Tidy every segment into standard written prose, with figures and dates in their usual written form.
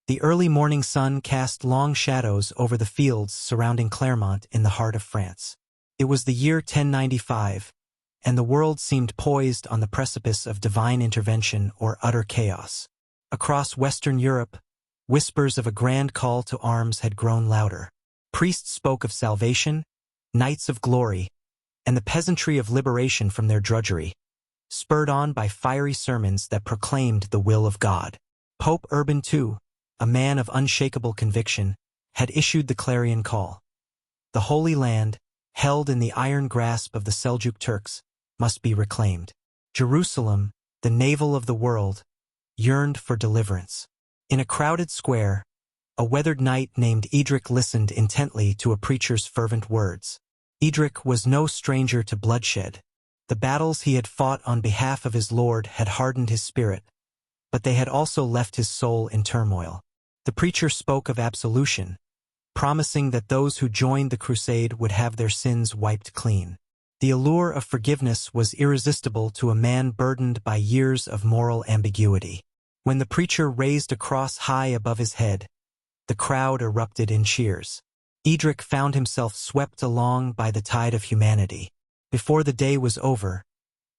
The early morning sun cast long shadows over the fields surrounding Clermont in the heart of France. It was the year 1095, and the world seemed poised on the precipice of divine intervention or utter chaos. Across Western Europe, whispers of a grand call to arms had grown louder. Priests spoke of salvation, knights of glory, and the peasantry of liberation from their drudgery, spurred on by fiery sermons that proclaimed the will of God. Pope Urban II, a man of unshakable conviction, had issued the clarion call. The Holy Land, held in the iron grasp of the Seljuk Turks, must be reclaimed. Jerusalem, the navel of the world, yearned for deliverance. In a crowded square, a weathered knight named Edric listened intently to a preacher's fervent words. Edric was no stranger to bloodshed. The battles he had fought on behalf of his lord had hardened his spirit, but they had also left his soul in turmoil. The preacher spoke of absolution, promising that those who joined the crusade would have their sins wiped clean. The allure of forgiveness was irresistible to a man burdened by years of moral ambiguity. When the preacher raised a cross high above his head, the crowd erupted in cheers. Edric found himself swept along by the tide of humanity. Before the day was over,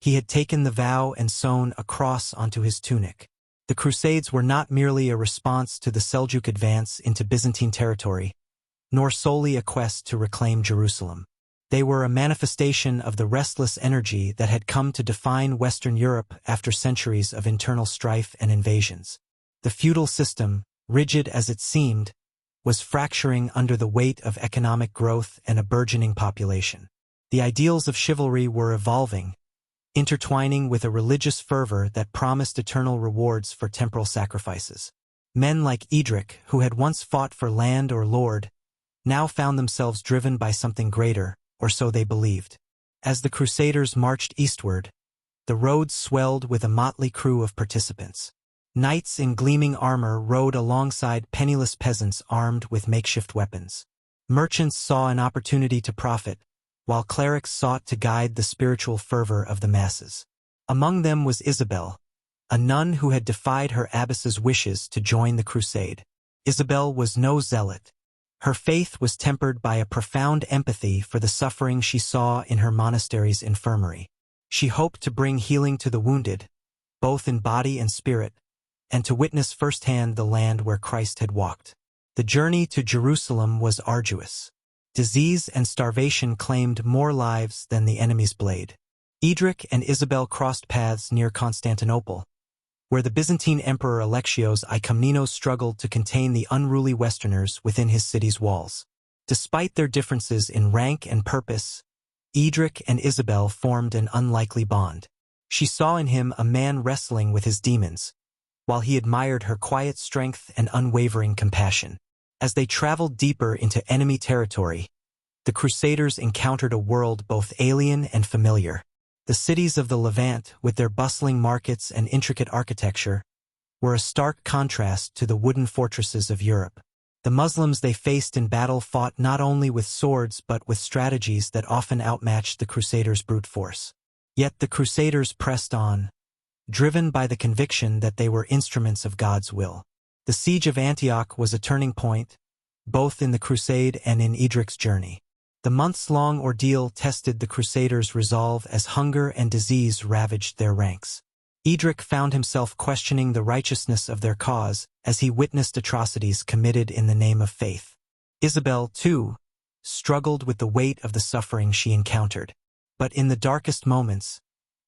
he had taken the vow and sewn a cross onto his tunic. The Crusades were not merely a response to the Seljuk advance into Byzantine territory, nor solely a quest to reclaim Jerusalem. They were a manifestation of the restless energy that had come to define Western Europe after centuries of internal strife and invasions. The feudal system, rigid as it seemed, was fracturing under the weight of economic growth and a burgeoning population. The ideals of chivalry were evolving, intertwining with a religious fervor that promised eternal rewards for temporal sacrifices. Men like Edric, who had once fought for land or lord, now found themselves driven by something greater, or so they believed. As the Crusaders marched eastward, the roads swelled with a motley crew of participants. Knights in gleaming armor rode alongside penniless peasants armed with makeshift weapons. Merchants saw an opportunity to profit, while clerics sought to guide the spiritual fervor of the masses. Among them was Isabel, a nun who had defied her abbess's wishes to join the crusade. Isabel was no zealot. Her faith was tempered by a profound empathy for the suffering she saw in her monastery's infirmary. She hoped to bring healing to the wounded, both in body and spirit, and to witness firsthand the land where Christ had walked. The journey to Jerusalem was arduous. Disease and starvation claimed more lives than the enemy's blade. Edric and Isabel crossed paths near Constantinople, where the Byzantine Emperor Alexios I Komnenos struggled to contain the unruly Westerners within his city's walls. Despite their differences in rank and purpose, Edric and Isabel formed an unlikely bond. She saw in him a man wrestling with his demons, while he admired her quiet strength and unwavering compassion. As they traveled deeper into enemy territory, the Crusaders encountered a world both alien and familiar. The cities of the Levant, with their bustling markets and intricate architecture, were a stark contrast to the wooden fortresses of Europe. The Muslims they faced in battle fought not only with swords but with strategies that often outmatched the Crusaders' brute force. Yet the Crusaders pressed on, driven by the conviction that they were instruments of God's will. The siege of Antioch was a turning point, both in the crusade and in Edric's journey. The months-long ordeal tested the Crusaders' resolve as hunger and disease ravaged their ranks. Edric found himself questioning the righteousness of their cause as he witnessed atrocities committed in the name of faith. Isabel, too, struggled with the weight of the suffering she encountered. But in the darkest moments,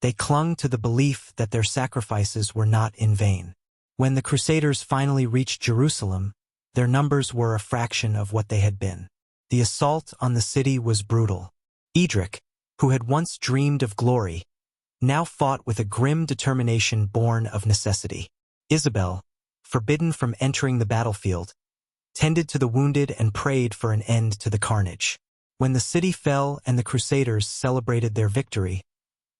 they clung to the belief that their sacrifices were not in vain. When the Crusaders finally reached Jerusalem, their numbers were a fraction of what they had been. The assault on the city was brutal. Edric, who had once dreamed of glory, now fought with a grim determination born of necessity. Isabel, forbidden from entering the battlefield, tended to the wounded and prayed for an end to the carnage. When the city fell and the Crusaders celebrated their victory,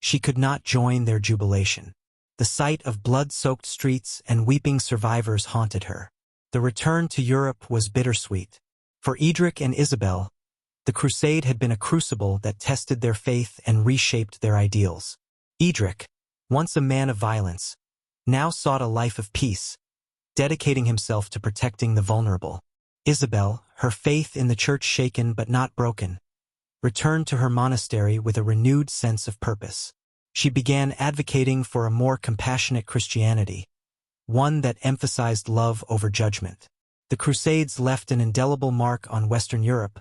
she could not join their jubilation. The sight of blood-soaked streets and weeping survivors haunted her. The return to Europe was bittersweet. For Edric and Isabel, the crusade had been a crucible that tested their faith and reshaped their ideals. Edric, once a man of violence, now sought a life of peace, dedicating himself to protecting the vulnerable. Isabel, her faith in the church shaken but not broken, returned to her monastery with a renewed sense of purpose. She began advocating for a more compassionate Christianity, one that emphasized love over judgment. The Crusades left an indelible mark on Western Europe,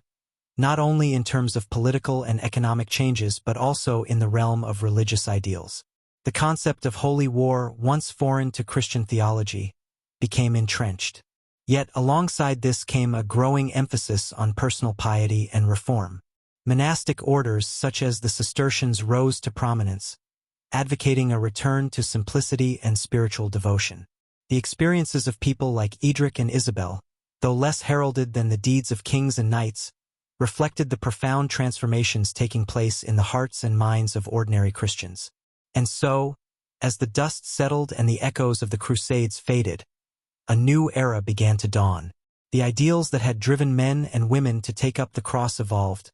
not only in terms of political and economic changes but also in the realm of religious ideals. The concept of holy war, once foreign to Christian theology, became entrenched. Yet alongside this came a growing emphasis on personal piety and reform. Monastic orders such as the Cistercians rose to prominence, advocating a return to simplicity and spiritual devotion. The experiences of people like Edric and Isabel, though less heralded than the deeds of kings and knights, reflected the profound transformations taking place in the hearts and minds of ordinary Christians. And so, as the dust settled and the echoes of the Crusades faded, a new era began to dawn. The ideals that had driven men and women to take up the cross evolved,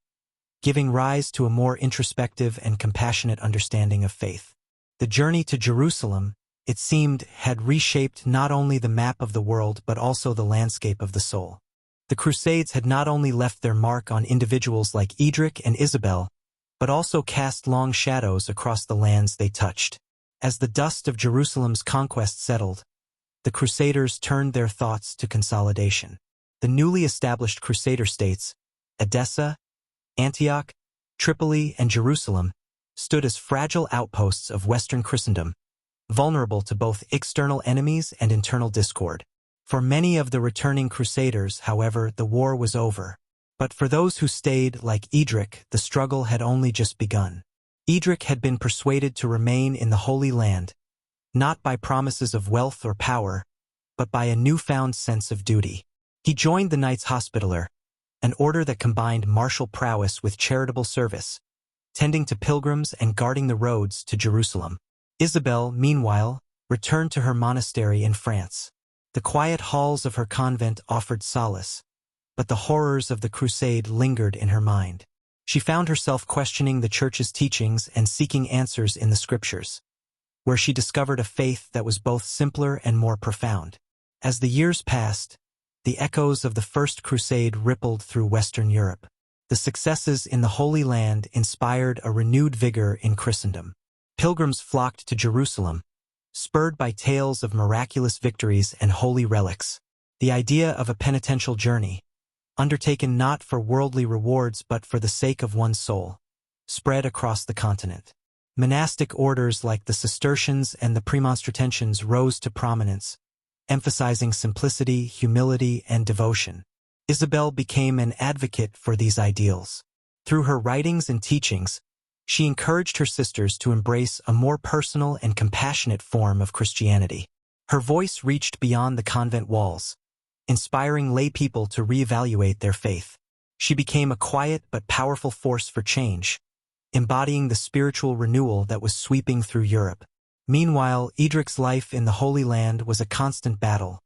giving rise to a more introspective and compassionate understanding of faith. The journey to Jerusalem, it seemed, had reshaped not only the map of the world but also the landscape of the soul. The Crusades had not only left their mark on individuals like Edric and Isabel, but also cast long shadows across the lands they touched. As the dust of Jerusalem's conquest settled, the Crusaders turned their thoughts to consolidation. The newly established Crusader states, Edessa, Antioch, Tripoli, and Jerusalem, stood as fragile outposts of Western Christendom, vulnerable to both external enemies and internal discord. For many of the returning Crusaders, however, the war was over. But for those who stayed, like Edric, the struggle had only just begun. Edric had been persuaded to remain in the Holy Land, not by promises of wealth or power, but by a newfound sense of duty. He joined the Knights Hospitaller, an order that combined martial prowess with charitable service, tending to pilgrims and guarding the roads to Jerusalem. Isabel, meanwhile, returned to her monastery in France. The quiet halls of her convent offered solace, but the horrors of the crusade lingered in her mind. She found herself questioning the Church's teachings and seeking answers in the Scriptures, where she discovered a faith that was both simpler and more profound. As the years passed, the echoes of the First Crusade rippled through Western Europe. The successes in the Holy Land inspired a renewed vigor in Christendom. Pilgrims flocked to Jerusalem, spurred by tales of miraculous victories and holy relics. The idea of a penitential journey, undertaken not for worldly rewards but for the sake of one's soul, spread across the continent. Monastic orders like the Cistercians and the Premonstratensians rose to prominence, emphasizing simplicity, humility, and devotion. Isabel became an advocate for these ideals. Through her writings and teachings, she encouraged her sisters to embrace a more personal and compassionate form of Christianity. Her voice reached beyond the convent walls, inspiring lay people to reevaluate their faith. She became a quiet but powerful force for change, embodying the spiritual renewal that was sweeping through Europe. Meanwhile, Edric's life in the Holy Land was a constant battle,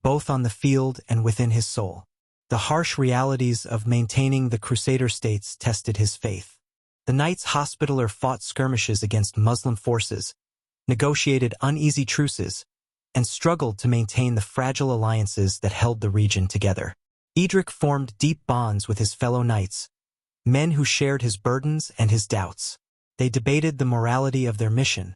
both on the field and within his soul. The harsh realities of maintaining the Crusader states tested his faith. The Knights Hospitaller fought skirmishes against Muslim forces, negotiated uneasy truces, and struggled to maintain the fragile alliances that held the region together. Edric formed deep bonds with his fellow knights, men who shared his burdens and his doubts. They debated the morality of their mission,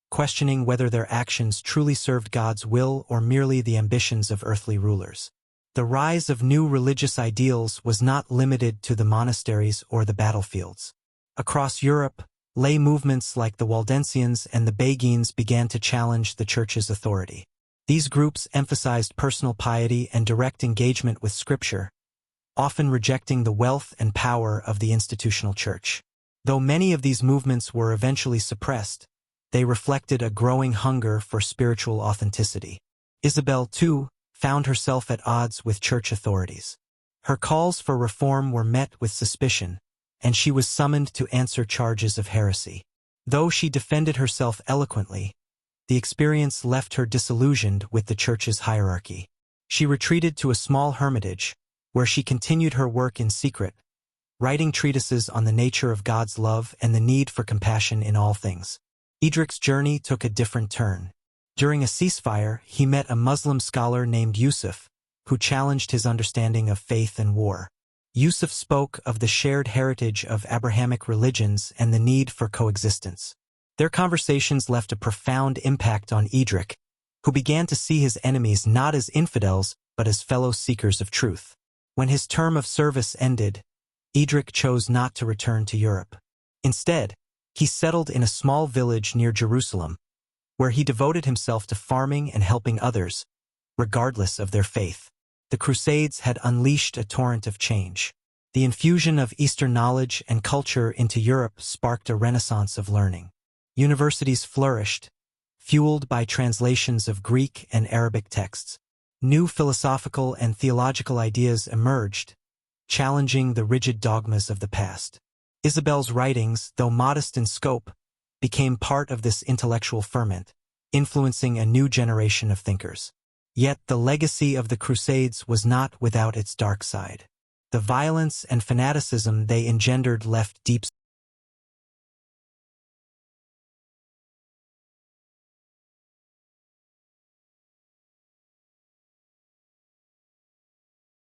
questioning whether their actions truly served God's will or merely the ambitions of earthly rulers. The rise of new religious ideals was not limited to the monasteries or the battlefields. Across Europe, lay movements like the Waldensians and the Beguines began to challenge the Church's authority. These groups emphasized personal piety and direct engagement with Scripture, often rejecting the wealth and power of the institutional Church. Though many of these movements were eventually suppressed, they reflected a growing hunger for spiritual authenticity. Isabel, too, found herself at odds with Church authorities. Her calls for reform were met with suspicion, and she was summoned to answer charges of heresy. Though she defended herself eloquently, the experience left her disillusioned with the Church's hierarchy. She retreated to a small hermitage, where she continued her work in secret, writing treatises on the nature of God's love and the need for compassion in all things. Edric's journey took a different turn. During a ceasefire, he met a Muslim scholar named Yusuf, who challenged his understanding of faith and war. Yusuf spoke of the shared heritage of Abrahamic religions and the need for coexistence. Their conversations left a profound impact on Edric, who began to see his enemies not as infidels but as fellow seekers of truth. When his term of service ended, Edric chose not to return to Europe. Instead, he settled in a small village near Jerusalem, where he devoted himself to farming and helping others, regardless of their faith. The Crusades had unleashed a torrent of change. The infusion of Eastern knowledge and culture into Europe sparked a renaissance of learning. Universities flourished, fueled by translations of Greek and Arabic texts. New philosophical and theological ideas emerged, challenging the rigid dogmas of the past. Isabel's writings, though modest in scope, became part of this intellectual ferment, influencing a new generation of thinkers. Yet the legacy of the Crusades was not without its dark side. The violence and fanaticism they engendered left deep